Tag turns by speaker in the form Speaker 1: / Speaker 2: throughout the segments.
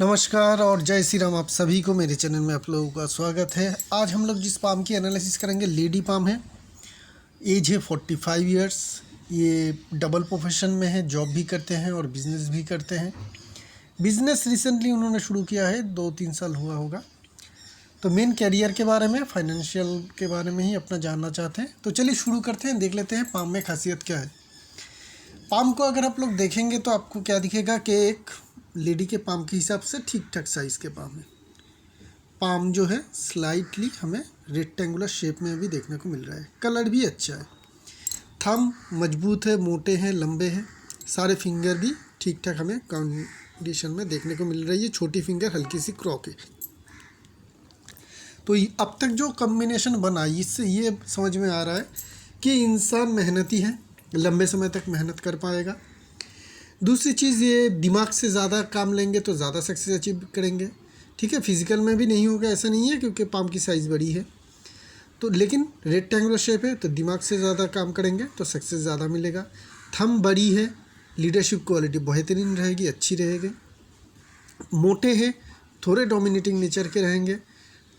Speaker 1: नमस्कार और जय श्री राम। आप सभी को मेरे चैनल में आप लोगों का स्वागत है। आज हम लोग जिस पाम की एनालिसिस करेंगे लेडी पाम है। एज है 45 इयर्स। ये डबल प्रोफेशन में है, जॉब भी करते हैं और बिजनेस भी करते हैं। बिजनेस रिसेंटली उन्होंने शुरू किया है, 2-3 साल हुआ होगा। तो मेन कैरियर के बारे में, फाइनेंशियल के बारे में ही अपना जानना चाहते हैं। तो चलिए शुरू करते हैं, देख लेते हैं पाम में खासियत क्या है। पाम को अगर आप लोग देखेंगे तो आपको क्या दिखेगा कि एक लेडी के पाम के हिसाब से ठीक ठाक साइज़ के पाम है। पाम जो है स्लाइटली हमें रेक्टेंगुलर शेप में भी देखने को मिल रहा है। कलर भी अच्छा है। थंब मजबूत है, मोटे हैं, लंबे हैं। सारे फिंगर भी ठीक ठाक हमें कंडीशन में देखने को मिल रही है। छोटी फिंगर हल्की सी क्रॉक है। तो अब तक जो कॉम्बिनेशन बना इससे ये समझ में आ रहा है कि इंसान मेहनती है, लंबे समय तक मेहनत कर पाएगा। दूसरी चीज़, ये दिमाग से ज़्यादा काम लेंगे तो ज़्यादा सक्सेस अचीव करेंगे। ठीक है, फिजिकल में भी नहीं होगा ऐसा नहीं है, क्योंकि पाम की साइज़ बड़ी है तो, लेकिन रेक्टेंगुलर शेप है तो दिमाग से ज़्यादा काम करेंगे तो सक्सेस ज़्यादा मिलेगा। थंब बड़ी है, लीडरशिप क्वालिटी बेहतरीन रहेगी, अच्छी रहेगी। मोटे हैं, थोड़े डोमिनेटिंग नेचर के रहेंगे,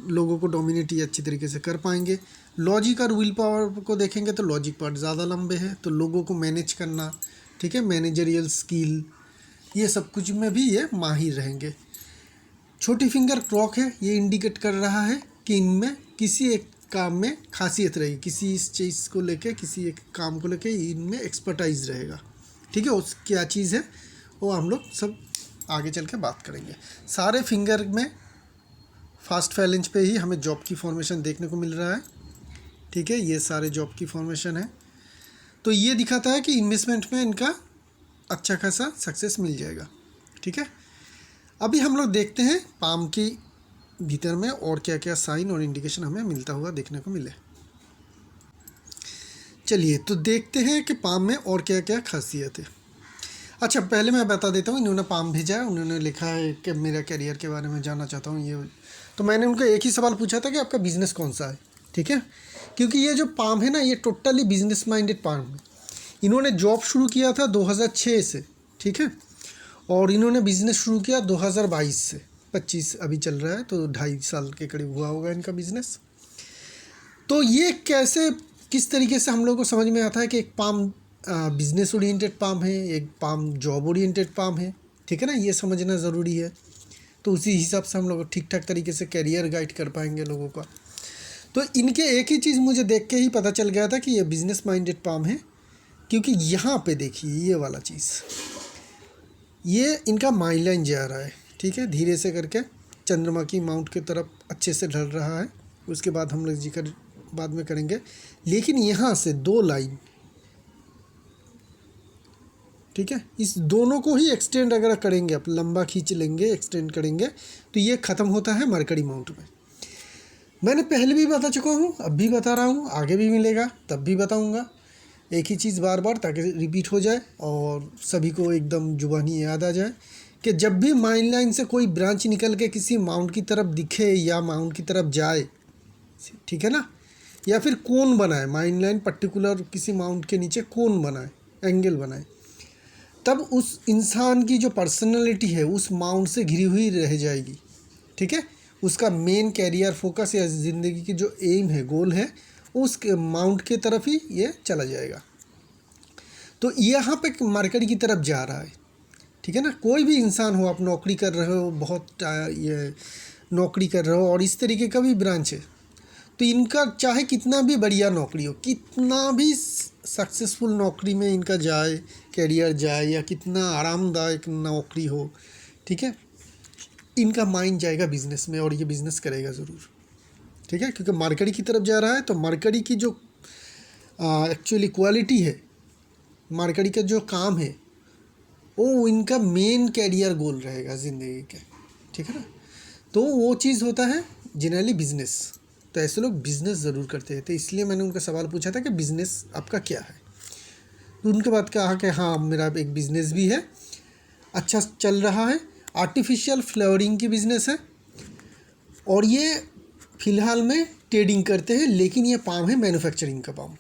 Speaker 1: लोगों को डोमिनेट ही अच्छी तरीके से कर पाएंगे। लॉजिक और विल पावर को देखेंगे तो लॉजिक पार्ट ज़्यादा लंबे हैं, तो लोगों को मैनेज करना, ठीक है, मैनेजरियल स्किल, ये सब कुछ में भी ये माहिर रहेंगे। छोटी फिंगर क्रॉक है, ये इंडिकेट कर रहा है कि इनमें किसी एक काम में खासियत रहेगी, किसी इस चीज़ को लेके, किसी एक काम को लेके इनमें एक्सपर्टाइज रहेगा। ठीक है, उस क्या चीज़ है वो हम लोग सब आगे चल के बात करेंगे। सारे फिंगर में फास्ट फैलेंज पे ही हमें जॉब की फॉर्मेशन देखने को मिल रहा है। ठीक है, ये सारे जॉब की फॉर्मेशन है। तो ये दिखाता है कि इन्वेस्टमेंट में इनका अच्छा खासा सक्सेस मिल जाएगा। ठीक है, अभी हम लोग देखते हैं पाम के भीतर में और क्या क्या साइन और इंडिकेशन हमें मिलता हुआ देखने को मिले। चलिए तो देखते हैं कि पाम में और क्या क्या खासियत है। अच्छा, पहले मैं बता देता हूँ, इन्होंने पाम भेजा है, उन्होंने लिखा है कि मेरा करियर के बारे में जानना चाहता हूँ ये। तो मैंने उनको एक ही सवाल पूछा था कि आपका बिज़नेस कौन सा है। ठीक है, क्योंकि ये जो पाम है ना, ये टोटली बिजनेस माइंडेड पाम है। इन्होंने जॉब शुरू किया था 2006 से, ठीक है, और इन्होंने बिज़नेस शुरू किया 2022 से। 25 अभी चल रहा है, तो 2.5 साल के करीब हुआ होगा इनका बिज़नेस। तो ये कैसे, किस तरीके से हम लोग को समझ में आता है कि एक पाम बिज़नेस ओरिएंटेड पाम है, एक पाम जॉब ओरिएंटेड पाम है। ठीक है ना, ये समझना ज़रूरी है। तो उसी हिसाब से हम लोग ठीक ठाक तरीके से करियर गाइड कर पाएंगे लोगों का। तो इनके एक ही चीज़ मुझे देख के ही पता चल गया था कि ये बिज़नेस माइंडेड पाम है, क्योंकि यहाँ पे देखिए ये वाला चीज़, ये इनका माइंड लाइन जा रहा है। ठीक है, धीरे से करके चंद्रमा की माउंट की तरफ अच्छे से ढल रहा है। उसके बाद हम लोग जिक्र बाद में करेंगे, लेकिन यहाँ से 2 लाइन, ठीक है, इस दोनों को ही एक्सटेंड अगर करेंगे, आप लंबा खींच लेंगे, एक्सटेंड करेंगे, तो ये ख़त्म होता है मरकरी माउंट में। मैंने पहले भी बता चुका हूँ, अब भी बता रहा हूँ, आगे भी मिलेगा तब भी बताऊँगा। एक ही चीज़ बार बार, ताकि रिपीट हो जाए और सभी को एकदम जुबानी याद आ जाए कि जब भी माइंड लाइन से कोई ब्रांच निकल के किसी माउंट की तरफ दिखे या माउंट की तरफ जाए, ठीक है ना, या फिर कोन बनाए, माइंड लाइन पर्टिकुलर किसी माउंट के नीचे कोन बनाए, एंगल बनाए, तब उस इंसान की जो पर्सनैलिटी है उस माउंट से घिरी हुई रह जाएगी। ठीक है, उसका मेन कैरियर फोकस या ज़िंदगी की जो एम है, गोल है, उस माउंट के तरफ ही ये चला जाएगा। तो यहाँ पे मरकरी की तरफ जा रहा है। ठीक है ना, कोई भी इंसान हो, आप नौकरी कर रहे हो, बहुत ये नौकरी कर रहे हो और इस तरीके का भी ब्रांच है, तो इनका चाहे कितना भी बढ़िया नौकरी हो, कितना भी सक्सेसफुल नौकरी में इनका जाए, कैरियर जाए, या कितना आरामदायक नौकरी हो, ठीक है, इनका माइंड जाएगा बिज़नेस में और ये बिज़नेस करेगा ज़रूर। ठीक है, क्योंकि मरकरी की तरफ जा रहा है, तो मरकरी की जो एक्चुअली क्वालिटी है, मरकरी का जो काम है, वो इनका मेन कैरियर गोल रहेगा ज़िंदगी के। ठीक है ना, तो वो चीज़ होता है जनरली बिज़नेस। तो ऐसे लोग बिज़नेस ज़रूर करते हैं। तो इसलिए मैंने उनका सवाल पूछा था कि बिज़नेस आपका क्या है। तो उनके बाद कहा कि हाँ, मेरा एक बिज़नेस भी है, अच्छा चल रहा है, आर्टिफिशियल फ्लावरिंग की बिज़नेस है, और ये फ़िलहाल में ट्रेडिंग करते हैं, लेकिन ये पाम है मैन्युफैक्चरिंग का पाम।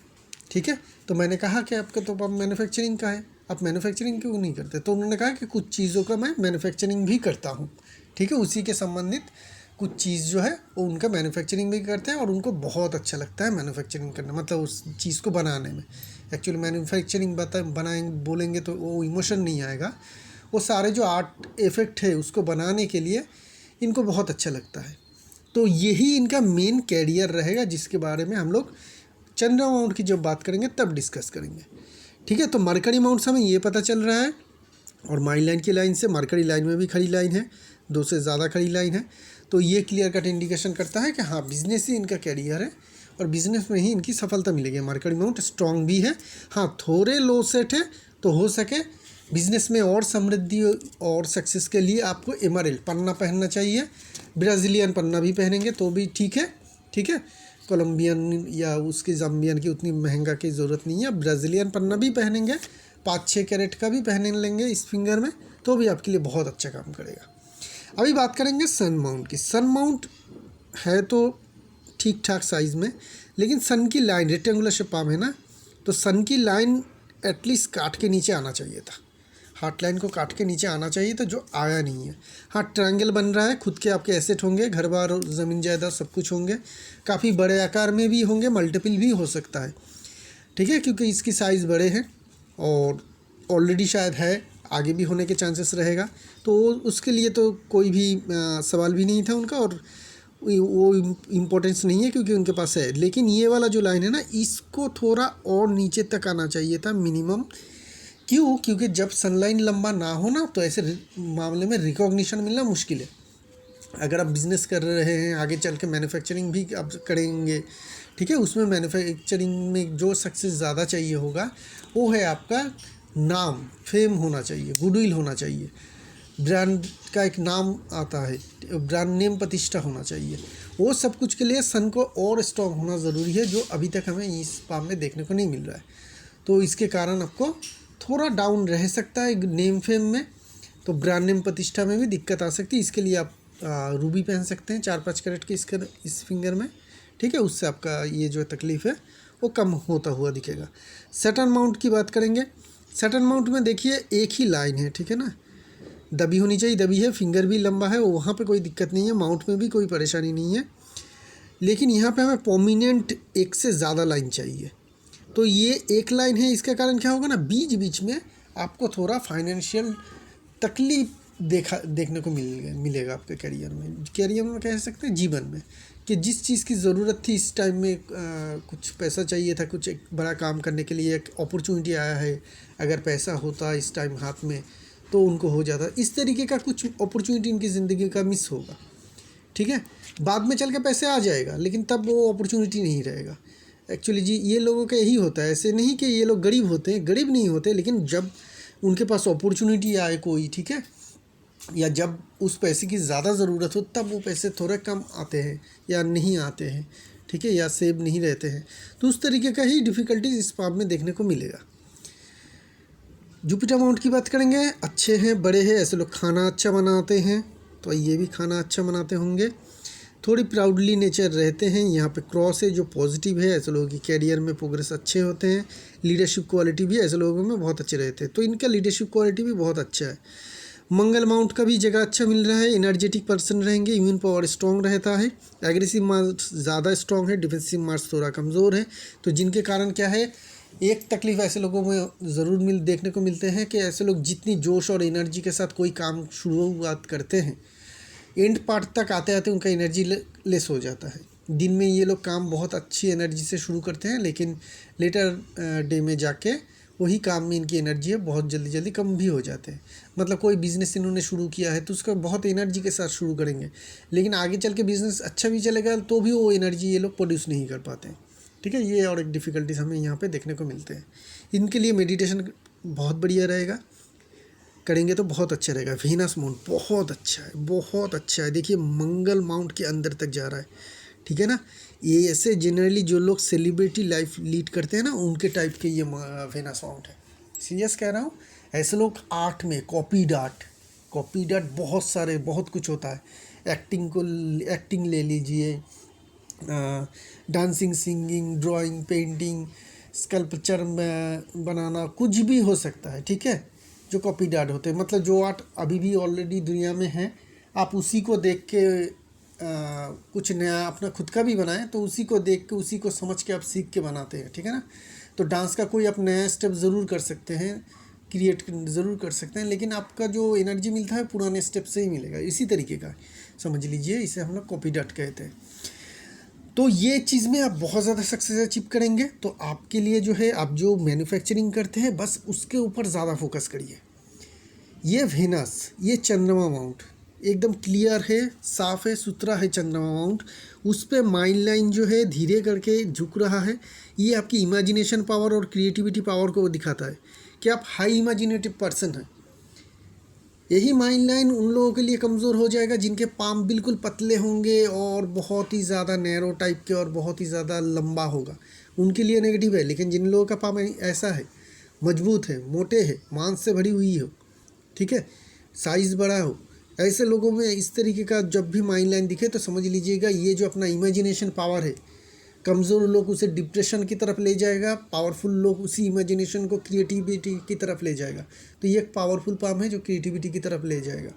Speaker 1: ठीक है, तो मैंने कहा कि आपका तो पाम मैन्युफैक्चरिंग का है, आप मैन्युफैक्चरिंग क्यों नहीं करते? तो उन्होंने कहा कि कुछ चीज़ों का मैं मैन्युफैक्चरिंग भी करता हूँ, ठीक है, उसी के संबंधित कुछ चीज़ जो है वो उनका मैन्युफैक्चरिंग भी करते हैं और उनको बहुत अच्छा लगता है मैन्युफैक्चरिंग करना, मतलब उस चीज़ को बनाने में। एक्चुअली मैन्युफैक्चरिंग बनाएंगे बोलेंगे तो वो इमोशन नहीं आएगा, वो सारे जो आर्ट इफेक्ट है उसको बनाने के लिए इनको बहुत अच्छा लगता है। तो यही इनका मेन कैरियर रहेगा, जिसके बारे में हम लोग चंद्रमा माउंट की जब बात करेंगे तब डिस्कस करेंगे, ठीक है। तो मरकरी माउंट से हमें ये पता चल रहा है, और माइल लाइन की लाइन से मरकरी लाइन में भी खड़ी लाइन है, 2 से ज़्यादा खड़ी लाइन है, तो ये क्लियर कट इंडिकेशन करता है कि हाँ बिज़नेस ही इनका कैरियर है और बिज़नेस में ही इनकी सफलता मिलेगी। मरकरी माउंट स्ट्रॉन्ग भी है, हाँ थोड़े लो सेट है, तो हो सके बिज़नेस में और समृद्धि और सक्सेस के लिए आपको एमरल्ड पन्ना पहनना चाहिए। ब्राज़ीलियन पन्ना भी पहनेंगे तो भी ठीक है, ठीक है। कोलंबियन या उसकी जाम्बियन की उतनी महंगा की ज़रूरत नहीं है, ब्राज़ीलियन पन्ना भी पहनेंगे, 5-6 कैरेट का भी पहन लेंगे इस फिंगर में, तो भी आपके लिए बहुत अच्छा काम करेगा। अभी बात करेंगे सन माउंट की। सन माउंट है तो ठीक ठाक साइज़ में, लेकिन सन की लाइन रेक्टेंगुलर शेप है ना, तो सन की लाइन एटलीस्ट काट के नीचे आना चाहिए था, हार्ट लाइन को काट के नीचे आना चाहिए था, जो आया नहीं है। हाँ ट्रायंगल बन रहा है, खुद के आपके एसेट होंगे, घर बार ज़मीन जायदाद सब कुछ होंगे, काफ़ी बड़े आकार में भी होंगे, मल्टीपल भी हो सकता है, ठीक है, क्योंकि इसकी साइज़ बड़े हैं और ऑलरेडी शायद है, आगे भी होने के चांसेस रहेगा, तो उसके लिए तो कोई भी सवाल भी नहीं था उनका, और वो इम्पोर्टेंस नहीं है क्योंकि उनके पास है। लेकिन ये वाला जो लाइन है ना, इसको थोड़ा और नीचे तक आना चाहिए था मिनिमम। क्यों? क्योंकि जब सनलाइन लंबा ना हो ना, तो ऐसे मामले में रिकॉग्निशन मिलना मुश्किल है। अगर आप बिज़नेस कर रहे हैं, आगे चल के मैन्युफैक्चरिंग भी आप करेंगे, ठीक है, उसमें मैन्युफैक्चरिंग में जो सक्सेस ज़्यादा चाहिए होगा वो है आपका नाम, फेम होना चाहिए, गुडविल होना चाहिए, ब्रांड का एक नाम आता है, ब्रांड नेम प्रतिष्ठा होना चाहिए। वो सब कुछ के लिए सन को और स्ट्रॉन्ग होना ज़रूरी है, जो अभी तक हमें इस फार्म में देखने को नहीं मिल रहा है। तो इसके कारण आपको थोड़ा डाउन रह सकता है नेम फेम में, तो ब्रांड नेम प्रतिष्ठा में भी दिक्कत आ सकती है। इसके लिए आप रूबी पहन सकते हैं 4-5 कैरेट की इस फिंगर में, ठीक है, उससे आपका ये जो तकलीफ़ है वो कम होता हुआ दिखेगा। सैटर्न माउंट की बात करेंगे। सैटर्न माउंट में देखिए एक ही लाइन है, ठीक है ना, दबी होनी चाहिए, दबी है, फिंगर भी लंबा है, वहाँ पे कोई दिक्कत नहीं है, माउंट में भी कोई परेशानी नहीं है। लेकिन यहाँ पे हमें प्रोमिनेंट एक से ज़्यादा लाइन चाहिए, तो ये एक लाइन है, इसके कारण क्या होगा ना, बीच बीच में आपको थोड़ा फाइनेंशियल तकलीफ देखने को मिलेगा आपके करियर में कह सकते हैं, जीवन में, कि जिस चीज़ की ज़रूरत थी इस टाइम में, कुछ पैसा चाहिए था, कुछ एक बड़ा काम करने के लिए एक अपॉर्चुनिटी आया है, अगर पैसा होता इस टाइम हाथ में तो उनको हो जाता, इस तरीके का कुछ अपॉर्चुनिटी इनकी ज़िंदगी का मिस होगा, ठीक है। बाद में चल के पैसे आ जाएगा, लेकिन तब वो अपॉर्चुनिटी नहीं रहेगा। एक्चुअली जी ये लोगों का यही होता है, ऐसे नहीं कि ये लोग गरीब होते हैं, गरीब नहीं होते, लेकिन जब उनके पास अपॉर्चुनिटी आए कोई, ठीक है, या जब उस पैसे की ज़्यादा ज़रूरत हो, तब वो पैसे थोड़े कम आते हैं या नहीं आते हैं, ठीक है, या सेव नहीं रहते हैं, तो उस तरीके का ही डिफ़िकल्टीज इस फार्म में देखने को मिलेगा। जुपिटर माउंट की बात करेंगे, अच्छे हैं, बड़े हैं, ऐसे लोग खाना अच्छा बनाते हैं, तो ये भी खाना अच्छा बनाते होंगे, थोड़ी प्राउडली नेचर रहते हैं। यहाँ पे क्रॉस है जो पॉजिटिव है, ऐसे लोगों की कैरियर में प्रोग्रेस अच्छे होते हैं, लीडरशिप क्वालिटी भी ऐसे लोगों में बहुत अच्छे रहते हैं, तो इनका लीडरशिप क्वालिटी भी बहुत अच्छा है। मंगल माउंट का भी जगह अच्छा मिल रहा है, एनर्जेटिक पर्सन रहेंगे, इम्यून पावर स्ट्रॉन्ग रहता है, एग्रेसिव मार्स ज़्यादा स्ट्रॉन्ग है, डिफेंसिव मार्स थोड़ा कमज़ोर है, तो जिनके कारण क्या है, एक तकलीफ ऐसे लोगों में ज़रूर देखने को मिलते हैं कि ऐसे लोग जितनी जोश और एनर्जी के साथ कोई काम शुरुआत करते हैं, एंड पार्ट तक आते आते उनका एनर्जी लेस हो जाता है। दिन में ये लोग काम बहुत अच्छी एनर्जी से शुरू करते हैं, लेकिन लेटर डे में जाके वही काम में इनकी एनर्जी है बहुत जल्दी कम भी हो जाते हैं। मतलब कोई बिज़नेस इन्होंने शुरू किया है तो उसका बहुत एनर्जी के साथ शुरू करेंगे, लेकिन आगे चल के बिज़नेस अच्छा भी चलेगा तो भी वो एनर्जी ये लोग प्रोड्यूस नहीं कर पाते हैं, ठीक है। ये और एक डिफ़िकल्टीज हमें यहाँ पे देखने को मिलते हैं। इनके लिए मेडिटेशन बहुत बढ़िया रहेगा, करेंगे तो बहुत अच्छा रहेगा। वीनस माउंट बहुत अच्छा है, बहुत अच्छा है, देखिए मंगल माउंट के अंदर तक जा रहा है, ठीक है ना। ये ऐसे जनरली जो लोग सेलिब्रिटी लाइफ लीड करते हैं ना, उनके टाइप के ये वीनस माउंट है, सीरियस कह रहा हूँ। ऐसे लोग आर्ट में कॉपी डार्ट बहुत सारे बहुत कुछ होता है, एक्टिंग ले लीजिए, dancing, singing, drawing, painting, sculpture बनाना, कुछ भी हो सकता है, ठीक है। जो कॉपी आर्ट होते हैं, मतलब जो आर्ट अभी भी ऑलरेडी दुनिया में है, आप उसी को देख के कुछ नया अपना खुद का भी बनाएं, तो उसी को देख के उसी को समझ के आप सीख के बनाते हैं, ठीक है ना। तो डांस का कोई आप नया स्टेप ज़रूर कर सकते हैं, क्रिएट ज़रूर कर सकते हैं, लेकिन आपका जो एनर्जी मिलता है पुराने स्टेप से ही मिलेगा। इसी तरीके का समझ लीजिए, इसे हम लोग कॉपी डट कहते हैं। तो ये चीज़ में आप बहुत ज़्यादा सक्सेस अचीव करेंगे। तो आपके लिए जो है, आप जो मैन्युफैक्चरिंग करते हैं बस उसके ऊपर ज़्यादा फोकस करिए। ये वेनस, ये चंद्रमा माउंट एकदम क्लियर है, साफ़ है, सुथरा है चंद्रमा माउंट। उस पर माइंड लाइन जो है धीरे करके झुक रहा है। ये आपकी इमेजिनेशन पावर और क्रिएटिविटी पावर को दिखाता है कि आप हाई इमेजिनेटिव पर्सन हैं। यही माइंड लाइन उन लोगों के लिए कमज़ोर हो जाएगा जिनके पाम बिल्कुल पतले होंगे और बहुत ही ज़्यादा नैरो टाइप के और बहुत ही ज़्यादा लंबा होगा, उनके लिए नेगेटिव है। लेकिन जिन लोगों का पाम ऐसा है, मजबूत है, मोटे है, मांस से भरी हुई हो, ठीक है, साइज़ बड़ा हो, ऐसे लोगों में इस तरीके का जब भी माइंड लाइन दिखे तो समझ लीजिएगा ये जो अपना इमेजिनेशन पावर है, कमज़ोर लोग उसे डिप्रेशन की तरफ ले जाएगा, पावरफुल लोग उसी इमेजिनेशन को क्रिएटिविटी की तरफ ले जाएगा। तो ये एक पावरफुल पाम है जो क्रिएटिविटी की तरफ ले जाएगा।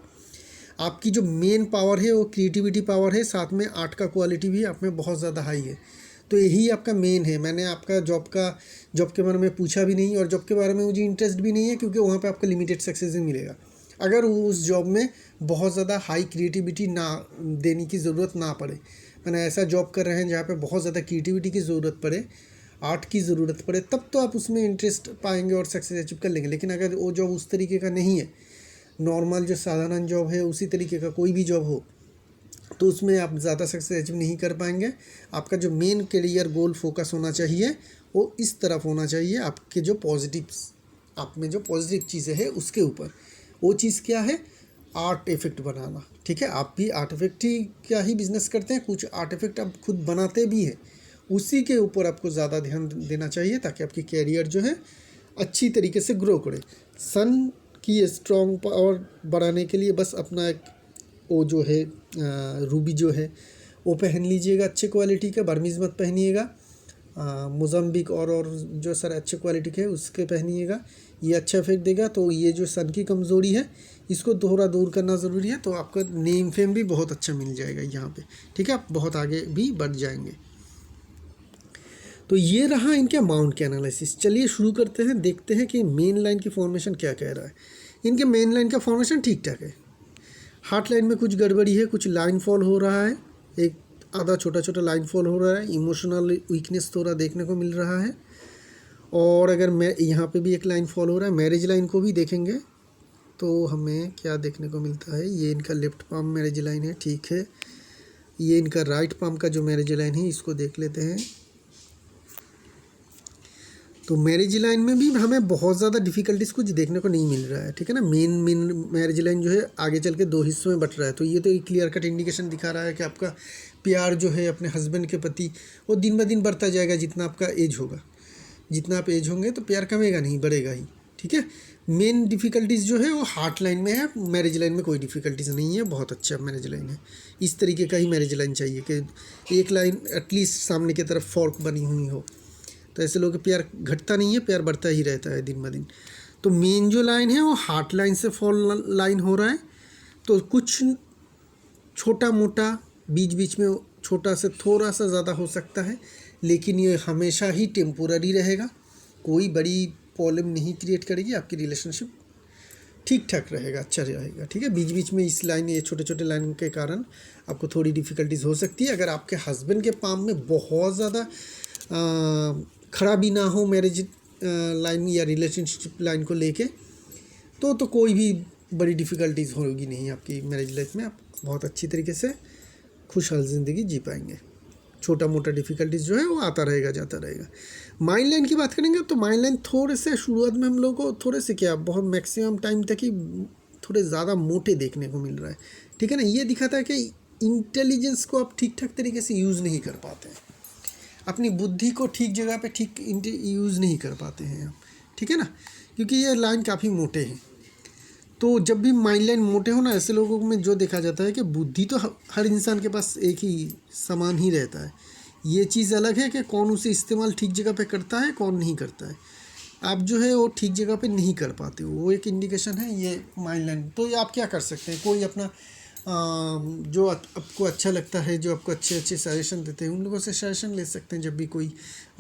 Speaker 1: आपकी जो मेन पावर है वो क्रिएटिविटी पावर है, साथ में आर्ट का क्वालिटी भी आप में बहुत ज़्यादा हाई है। तो यही आपका मेन है। मैंने आपका जॉब के बारे में पूछा भी नहीं, और जॉब के बारे में मुझे इंटरेस्ट भी नहीं है, क्योंकि वहाँ पे आपको लिमिटेड सक्सेस ही मिलेगा। अगर उस जॉब में बहुत ज़्यादा हाई क्रिएटिविटी ना देने की ज़रूरत ना पड़े, मैंने ऐसा जॉब कर रहे हैं जहाँ पे बहुत ज़्यादा क्रिएटिविटी की ज़रूरत पड़े, आर्ट की ज़रूरत पड़े, तब तो आप उसमें इंटरेस्ट पाएंगे और सक्सेस अचीव कर लेंगे। लेकिन अगर वो जॉब उस तरीके का नहीं है, नॉर्मल जो साधारण जॉब है उसी तरीके का कोई भी जॉब हो, तो उसमें आप ज़्यादा सक्सेस अचीव नहीं कर पाएंगे। आपका जो मेन करियर गोल फोकस होना चाहिए वो इस तरफ होना चाहिए, आपके जो पॉजिटिव्स, आप में जो पॉजिटिव चीज़ें हैं उसके ऊपर। वो चीज़ क्या है? आर्ट इफेक्ट बनाना, ठीक है। आप भी आर्ट इफेक्ट ही क्या ही बिजनेस करते हैं, कुछ आर्ट इफेक्ट आप खुद बनाते भी हैं, उसी के ऊपर आपको ज़्यादा ध्यान देना चाहिए ताकि आपकी कैरियर जो है अच्छी तरीके से ग्रो करे। सन की स्ट्रॉन्ग पावर बढ़ाने के लिए बस अपना एक वो जो है रूबी जो है वो पहन लीजिएगा, अच्छे क्वालिटी का, बर्मीज़ मत पहनिएगा। मोज़म्बिक और जो सर अच्छे क्वालिटी के है उसके पहनिएगा, ये अच्छा इफेक्ट देगा। तो ये जो सन की कमज़ोरी है इसको थोड़ा दूर करना ज़रूरी है, तो आपका नेम फेम भी बहुत अच्छा मिल जाएगा यहाँ पे, ठीक है। आप बहुत आगे भी बढ़ जाएंगे। तो ये रहा इनके अमाउंट के एनालिसिस। चलिए शुरू करते हैं, देखते हैं कि मेन लाइन की फॉर्मेशन क्या कह रहा है। इनके मेन लाइन का फॉर्मेशन ठीक ठाक है। हार्ट लाइन में कुछ गड़बड़ी है, कुछ लाइन फॉल हो रहा है, एक आधा छोटा छोटा लाइन फॉल हो रहा है, इमोशनल वीकनेस थोड़ा देखने को मिल रहा है। और अगर मैं यहाँ पे भी एक लाइन फॉल हो रहा है, मैरिज लाइन को भी देखेंगे तो हमें क्या देखने को मिलता है। ये इनका लेफ्ट पाम मैरिज लाइन है, ठीक है। ये इनका राइट पाम का जो मैरिज लाइन है इसको देख लेते हैं। तो मैरिज लाइन में भी हमें बहुत ज़्यादा डिफ़िकल्टीज कुछ देखने को नहीं मिल रहा है, ठीक है ना। मेन मैरिज लाइन जो है आगे चल के 2 हिस्सों में बट रहा है, तो ये तो एक क्लियर कट इंडिकेशन दिखा रहा है कि आपका प्यार जो है अपने हस्बैंड के प्रति वो दिन ब दिन बढ़ता जाएगा। जितना आपका एज होगा, जितना आप एज होंगे तो प्यार कमेगा नहीं, बढ़ेगा ही, ठीक है। मेन डिफ़िकल्टीज़ जो है वो हार्ट लाइन में है, मैरिज लाइन में कोई डिफ़िकल्टीज़ नहीं है, बहुत अच्छा मैरिज लाइन है। इस तरीके का ही मैरिज लाइन चाहिए कि एक लाइन एटलीस्ट सामने की तरफ फॉर्क बनी हुई हो, तो ऐसे लोगों का प्यार घटता नहीं है, प्यार बढ़ता ही रहता है दिन ब दिन। तो मेन जो लाइन है वो हार्ट लाइन से फॉल लाइन हो रहा है, तो कुछ छोटा मोटा बीच बीच में छोटा से थोड़ा सा ज़्यादा हो सकता है, लेकिन ये हमेशा ही टेम्पोररी रहेगा, कोई बड़ी प्रॉब्लम नहीं क्रिएट करेगी। आपकी रिलेशनशिप ठीक ठाक रहेगा, अच्छा रहेगा, ठीक है। बीच बीच में इस लाइन, ये छोटे छोटे लाइन के कारण आपको थोड़ी डिफ़िकल्टीज हो सकती है। अगर आपके हस्बैंड के पाम में बहुत ज़्यादा खराबी ना हो मैरिज लाइन या रिलेशनशिप लाइन को लेके, तो कोई भी बड़ी डिफ़िकल्टीज होगी नहीं आपकी मैरिज लाइफ में। आप बहुत अच्छी तरीके से खुशहाल ज़िंदगी जी पाएंगे। छोटा मोटा डिफ़िकल्टीज जो है वो आता रहेगा, जाता रहेगा। माइंड लाइन की बात करेंगे तो माइंड लाइन थोड़े से शुरुआत में हम लोग को थोड़े से क्या बहुत मैक्सिमम टाइम तक ही थोड़े ज़्यादा मोटे देखने को मिल रहा है, ठीक है ना। ये दिखाता है कि इंटेलिजेंस को आप ठीक ठाक तरीके से यूज़ नहीं कर पाते हैं, अपनी बुद्धि को ठीक जगह पे ठीक यूज़ नहीं कर पाते हैं आप, ठीक है ना, क्योंकि ये लाइन काफ़ी मोटे हैं। तो जब भी माइंड लाइन मोटे हो ना, ऐसे लोगों में जो देखा जाता है कि बुद्धि तो हर इंसान के पास एक ही समान ही रहता है, ये चीज़ अलग है कि कौन उसे इस्तेमाल ठीक जगह पे करता है, कौन नहीं करता है। आप जो है वो ठीक जगह पे नहीं कर पाते हो, वो एक इंडिकेशन है ये माइंड लाइन। तो ये आप क्या कर सकते हैं, कोई अपना जो आपको अच्छा लगता है, जो आपको अच्छे अच्छे सजेशन देते हैं, उन लोगों से सजेशन ले सकते हैं जब भी कोई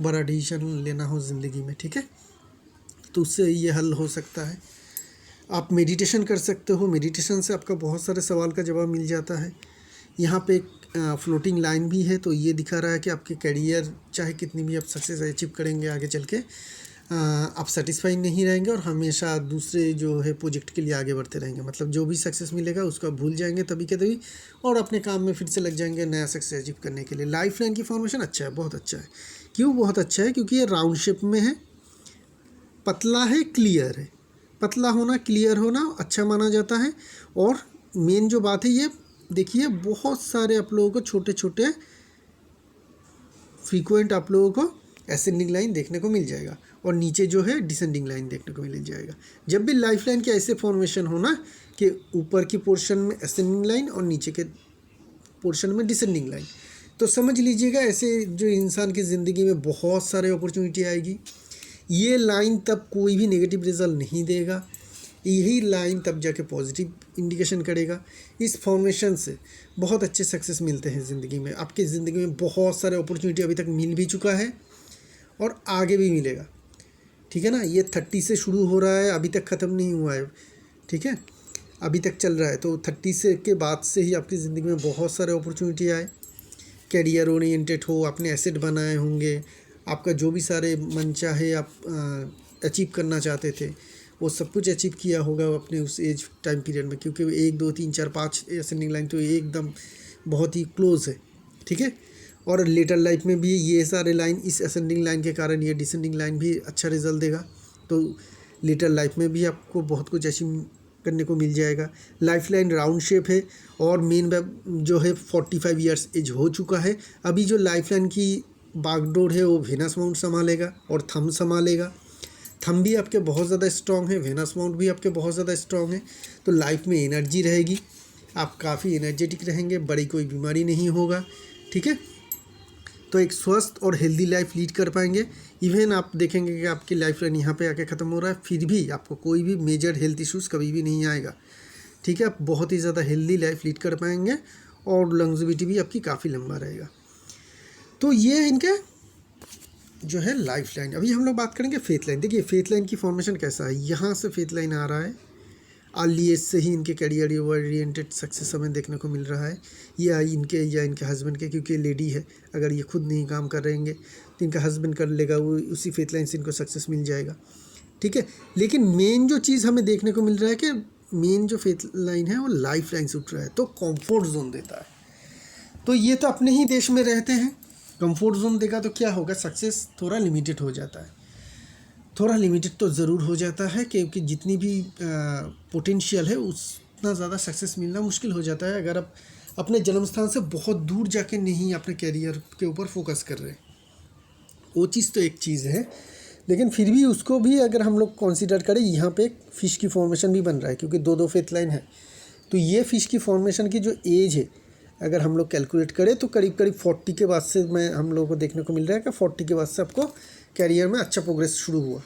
Speaker 1: बड़ा डिसीजन लेना हो ज़िंदगी में, ठीक है। तो उससे ये हल हो सकता है। आप मेडिटेशन कर सकते हो, मेडिटेशन से आपका बहुत सारे सवाल का जवाब मिल जाता है। यहाँ पे एक फ्लोटिंग लाइन भी है, तो ये दिखा रहा है कि आपके करियर चाहे कितनी भी आप सक्सेस अचीव करेंगे आगे चल के, आप सेटिस्फाई नहीं रहेंगे और हमेशा दूसरे जो है प्रोजेक्ट के लिए आगे बढ़ते रहेंगे। मतलब जो भी सक्सेस मिलेगा उसको आप भूल जाएंगे तभी के तभी और अपने काम में फिर से लग जाएंगे नया सक्सेस अचीव करने के लिए। लाइफ लाइन की फॉर्मेशन अच्छा है, बहुत अच्छा है। क्यों बहुत अच्छा है? क्योंकि ये राउंड शेप में है, पतला है, क्लियर है। पतला होना, क्लियर होना अच्छा माना जाता है। और मेन जो बात है, ये देखिए बहुत सारे आप लोगों को छोटे छोटे फ्रीक्वेंट आप लोगों को असेंडिंग लाइन देखने को मिल जाएगा और नीचे जो है डिसेंडिंग लाइन देखने को मिल जाएगा। जब भी लाइफ लाइन के ऐसे फॉर्मेशन होना कि ऊपर की पोर्शन में असेंडिंग लाइन और नीचे के पोर्शन में डिसेंडिंग लाइन, तो समझ लीजिएगा ऐसे जो इंसान की ज़िंदगी में बहुत सारे अपॉर्चुनिटी आएगी। ये लाइन तब कोई भी नेगेटिव रिजल्ट नहीं देगा, यही लाइन तब जाके पॉजिटिव इंडिकेशन करेगा। इस फॉर्मेशन से बहुत अच्छे सक्सेस मिलते हैं ज़िंदगी में। आपकी ज़िंदगी में बहुत सारे अपॉर्चुनिटी अभी तक मिल भी चुका है और आगे भी मिलेगा, ठीक है ना। ये 30 से शुरू हो रहा है, अभी तक ख़त्म नहीं हुआ है, ठीक है, अभी तक चल रहा है। तो 30 से के बाद से ही आपकी ज़िंदगी में बहुत सारे अपॉर्चुनिटी आए, कैरियर ओरिएंटेड हो, आपने एसेट बनाए होंगे, आपका जो भी सारे मन चाहे आप अचीव करना चाहते थे वो सब कुछ अचीव किया होगा अपने उस एज टाइम पीरियड में। क्योंकि 1 2 3 4 5 असेंडिंग लाइन तो एकदम बहुत ही क्लोज है, ठीक है। और लेटर लाइफ में भी ये सारे लाइन इस असेंडिंग लाइन के कारण ये डिसेंडिंग लाइन भी अच्छा रिजल्ट देगा। तो लेटर लाइफ में भी आपको बहुत कुछ अचीव करने को मिल जाएगा। लाइफ लाइन राउंड शेप है और मेन जो है 45 ईयर्स एज हो चुका है। अभी जो लाइफ लाइन की बागडोर है वो वेनस माउंट संभालेगा और थंब संभालेगा। थंब भी आपके बहुत ज़्यादा स्ट्रॉन्ग है, वेनस माउंट भी आपके बहुत ज़्यादा स्ट्रॉन्ग है। तो लाइफ में एनर्जी रहेगी, आप काफ़ी एनर्जेटिक रहेंगे, बड़ी कोई बीमारी नहीं होगा, ठीक है। तो एक स्वस्थ और हेल्दी लाइफ लीड कर पाएंगे। इवन आप देखेंगे कि आपकी लाइफ लाइन यहाँ पे आके ख़त्म हो रहा है, फिर भी आपको कोई भी मेजर हेल्थ इश्यूज़ कभी भी नहीं आएगा, ठीक है। आप बहुत ही ज़्यादा हेल्दी लाइफ लीड कर पाएंगे और लॉन्जेविटी भी आपकी काफ़ी लंबा रहेगा। तो ये इनका जो है लाइफ लाइन। अभी हम लोग बात करेंगे फेथ लाइन। देखिए फेथ लाइन की फॉर्मेशन कैसा है, यहाँ से फेथ लाइन आ रहा है, अर्ली एज से ही इनके करियर ओरिएंटेड सक्सेस हमें देखने को मिल रहा है, या इनके हस्बैंड के, क्योंकि लेडी है, अगर ये खुद नहीं काम कर रहेंगे तो इनका हस्बैंड कर लेगा, वो उसी फेथ लाइन से इनको सक्सेस मिल जाएगा, ठीक है। लेकिन मेन जो चीज़ हमें देखने को मिल रहा है कि मेन जो फेथ लाइन है वो लाइफ लाइन से उठ रहा है, तो कंफर्ट जोन देता है। तो ये तो अपने ही देश में रहते हैं, कंफर्ट जोन देगा तो क्या होगा, सक्सेस थोड़ा लिमिटेड हो जाता है। थोड़ा लिमिटेड तो ज़रूर हो जाता है, क्योंकि जितनी भी पोटेंशियल है उतना ज़्यादा सक्सेस मिलना मुश्किल हो जाता है अगर आप अपने जन्म स्थान से बहुत दूर जाके नहीं अपने कैरियर के ऊपर फोकस कर रहे। वो चीज़ तो एक चीज़ है, लेकिन फिर भी उसको भी अगर हम लोग कंसीडर करें, यहाँ पे एक फ़िश की फॉर्मेशन भी बन रहा है, क्योंकि दो फेथ लाइन है। तो ये फ़िश की फॉर्मेशन की जो एज है अगर हम लोग कैलकुलेट करें तो करीब करीब 40 के बाद से हम लोगों को देखने को मिल रहा है कि 40 के बाद से आपको कैरियर में अच्छा प्रोग्रेस शुरू हुआ।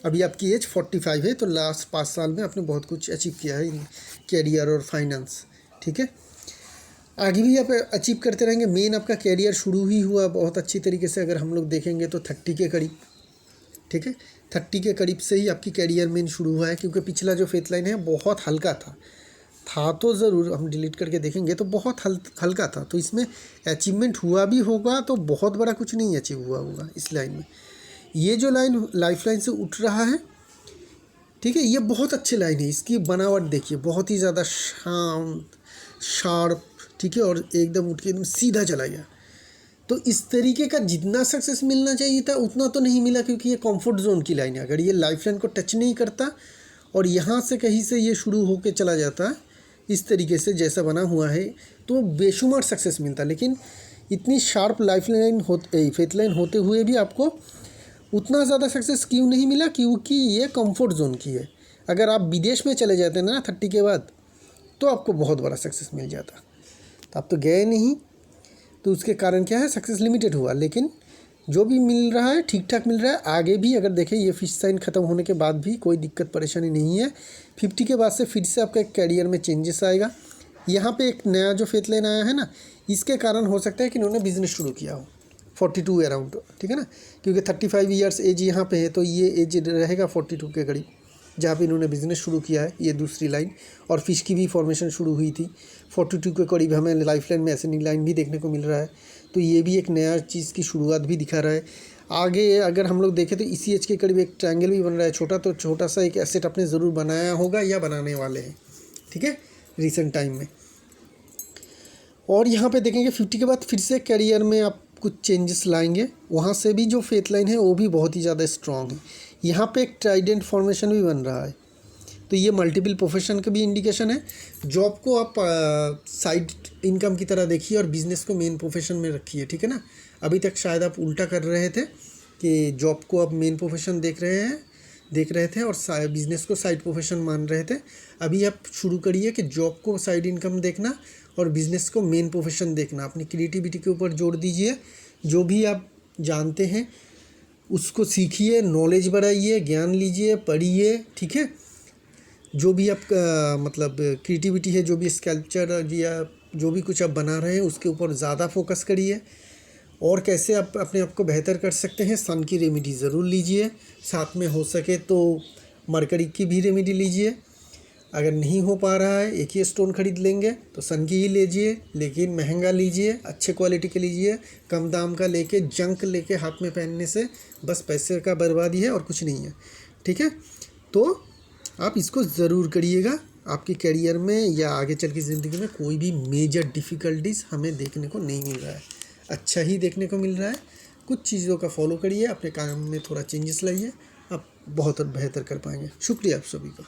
Speaker 1: अभी आपकी एज 45 है, तो लास्ट 5 साल में आपने बहुत कुछ अचीव किया है इन कैरियर और फाइनेंस, ठीक है। आगे भी आप अचीव करते रहेंगे। मेन आपका कैरियर शुरू ही हुआ बहुत अच्छी तरीके से, अगर हम लोग देखेंगे तो 30 के करीब, ठीक है, 30 के करीब से ही आपकी कैरियर मेन शुरू हुआ है। क्योंकि पिछला जो फेथ लाइन है बहुत हल्का था तो ज़रूर हम डिलीट करके देखेंगे तो बहुत हल्का था, तो इसमें अचीवमेंट हुआ भी होगा तो बहुत बड़ा कुछ नहीं अचीव हुआ होगा इस लाइन में। ये जो लाइन लाइफ लाइन से उठ रहा है, ठीक है, ये बहुत अच्छी लाइन है। इसकी बनावट देखिए, बहुत ही ज़्यादा शांत, शार्प, ठीक है, और एकदम उठ के एकदम सीधा चला गया। तो इस तरीके का जितना सक्सेस मिलना चाहिए था उतना तो नहीं मिला, क्योंकि ये कंफर्ट जोन की लाइन है। अगर ये लाइफ लाइन को टच नहीं करता और यहाँ से कहीं से ये शुरू होकर चला जाता इस तरीके से जैसा बना हुआ है, तो बेशुमार सक्सेस मिलता। लेकिन इतनी sharp life line faith line होते हुए भी आपको उतना ज़्यादा सक्सेस क्यों नहीं मिला, क्योंकि ये कंफर्ट जोन की है। अगर आप विदेश में चले जाते ना 30 के बाद, तो आपको बहुत बड़ा सक्सेस मिल जाता। तो आप तो गए नहीं, तो उसके कारण क्या है, सक्सेस लिमिटेड हुआ। लेकिन जो भी मिल रहा है ठीक ठाक मिल रहा है। आगे भी अगर देखें, ये फिश साइन ख़त्म होने के बाद भी कोई दिक्कत परेशानी नहीं है। 50 के बाद से फिर से आपका एक कैरियर में चेंजेस आएगा। यहाँ पे एक नया जो फेथ लेन आया है ना, इसके कारण हो सकता है कि इन्होंने बिज़नेस शुरू किया हो 42 अराउंड, ठीक है ना, क्योंकि 35 ईयर्स एज यहाँ पे है, तो ये एज रहेगा 42 के करीब जहाँ पे इन्होंने बिज़नेस शुरू किया है। ये दूसरी लाइन, और फिश की भी फॉर्मेशन शुरू हुई थी 42 के करीब। हमें लाइफ लाइन में एसेंडिंग लाइन भी देखने को मिल रहा है, तो ये भी एक नया चीज़ की शुरुआत भी दिखा रहा है। आगे अगर हम लोग देखें तो इसी एज के करीब एक ट्रायंगल भी बन रहा है छोटा, तो छोटा सा एक एसेट आपने ज़रूर बनाया होगा या बनाने वाले हैं, ठीक है, रिसेंट टाइम में। और यहाँ पे देखेंगे 50 के बाद फिर से करियर में आप कुछ चेंजेस लाएंगे। वहाँ से भी जो फेथ लाइन है वो भी बहुत ही ज़्यादा स्ट्रॉन्ग है। यहाँ पे एक ट्राइडेंट फॉर्मेशन भी बन रहा है, तो ये मल्टीपल प्रोफेशन का भी इंडिकेशन है। जॉब को आप साइड इनकम की तरह देखिए और बिज़नेस को मेन प्रोफेशन में रखिए, ठीक है ना। अभी तक शायद आप उल्टा कर रहे थे कि जॉब को आप मेन प्रोफेशन देख रहे थे और बिज़नेस को साइड प्रोफेशन मान रहे थे। अभी आप शुरू करिए कि जॉब को साइड इनकम देखना और बिज़नेस को मेन प्रोफेशन देखना। अपनी क्रिएटिविटी के ऊपर जोर दीजिए, जो भी आप जानते हैं उसको सीखिए, नॉलेज बढ़ाइए, ज्ञान लीजिए, पढ़िए, ठीक है। जो भी आपका मतलब क्रिएटिविटी है, जो भी स्कल्पचर या जो भी कुछ आप बना रहे हैं उसके ऊपर ज़्यादा फोकस करिए। और कैसे आप अपने आप को बेहतर कर सकते हैं, सन की रेमेडी ज़रूर लीजिए। साथ में हो सके तो मरकरी की भी रेमेडी लीजिए। अगर नहीं हो पा रहा है, एक ही स्टोन खरीद लेंगे तो सन की ही लीजिए, लेकिन महंगा लीजिए, अच्छे क्वालिटी के लीजिए। कम दाम का लेके जंक लेके हाथ में पहनने से बस पैसे का बर्बादी है और कुछ नहीं है, ठीक है। तो आप इसको ज़रूर करिएगा। आपके करियर में या आगे चल की ज़िंदगी में कोई भी मेजर डिफ़िकल्टीज़ हमें देखने को नहीं मिल रहा है, अच्छा ही देखने को मिल रहा है। कुछ चीज़ों का फॉलो करिए, अपने काम में थोड़ा चेंजेस लाइए, आप बहुत बेहतर कर पाएंगे। शुक्रिया आप सभी का।